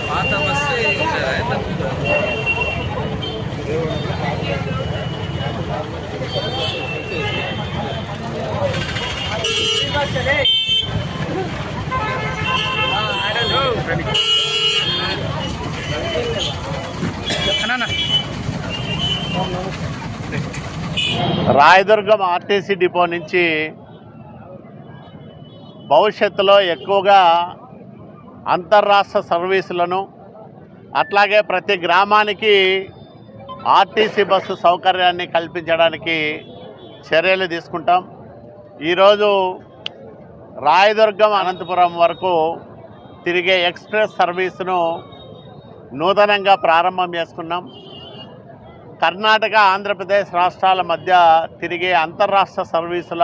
పాత bus Rayadurgam RTC depot నుంచి భవిష్యత్తులో ఎక్కువగా అంతర్రాష్ట్ర సర్వీసులను అట్లాగే ప్రతి గ్రామానికి ఆర్టీసీ బస్సు సౌకర్యాన్ని కల్పించడానికి చర్యలు తీసుకుంటాం. ఈరోజు రాయదుర్గం అనంతపురం వరకు తిరిగే ఎక్స్ప్రెస్ సర్వీసును నూతనంగా ప్రారంభం చేసుకున్నాం. కర్ణాటక, ఆంధ్రప్రదేశ్ రాష్ట్రాల మధ్య తిరిగే అంతర్రాష్ట్ర సర్వీసుల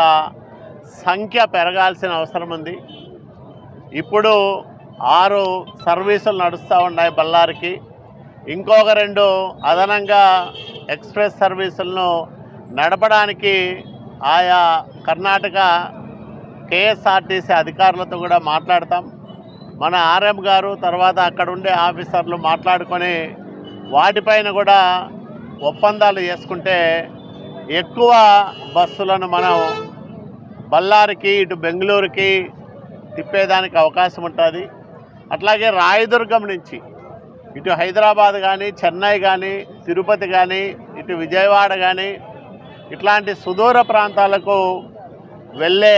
సంఖ్య పెరగాల్సిన అవసరం ఉంది. ఇప్పుడు 6 సర్వీసులు నడుస్తూ ఉన్నాయి బళ్ళారికి. ఇంకొక 2 అదనంగా ఎక్స్ప్రెస్ సర్వీసులను నడపడానికి ఆయా కర్ణాటక కేఎస్ఆర్టీసీ అధికారులతో కూడా మాట్లాడతాం. మన ఆర్ఎం గారు తర్వాత అక్కడ ఉండే ఆఫీసర్లు మాట్లాడుకొని వాటిపైన కూడా ఒప్పందాలు చేసుకుంటే ఎక్కువ బస్సులను మనం బళ్ళారికి ఇటు బెంగళూరుకి తిప్పేదానికి అవకాశం ఉంటుంది. అట్లాగే రాయదుర్గం నుంచి ఇటు హైదరాబాద్ కానీ, చెన్నై కానీ, తిరుపతి కానీ, ఇటు విజయవాడ కానీ ఇట్లాంటి సుదూర ప్రాంతాలకు వెళ్ళే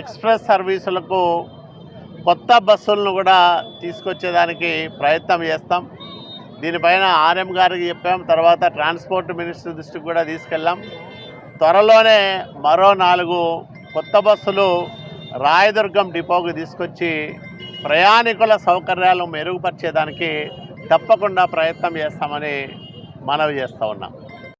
ఎక్స్ప్రెస్ సర్వీసులకు కొత్త బస్సులను కూడా తీసుకొచ్చేదానికి ప్రయత్నం చేస్తాం. దీనిపైన ఆర్ఎం గారికి చెప్పాం, తర్వాత ట్రాన్స్పోర్ట్ మినిస్టర్ దృష్టికి కూడా తీసుకెళ్ళాం. త్వరలోనే మరో 4 కొత్త బస్సులు రాయదుర్గం డిపోకు తీసుకొచ్చి ప్రయాణికుల సౌకర్యాలు మెరుగుపరిచేదానికి తప్పకుండా ప్రయత్నం చేస్తామని మనవి చేస్తూ ఉన్నాం.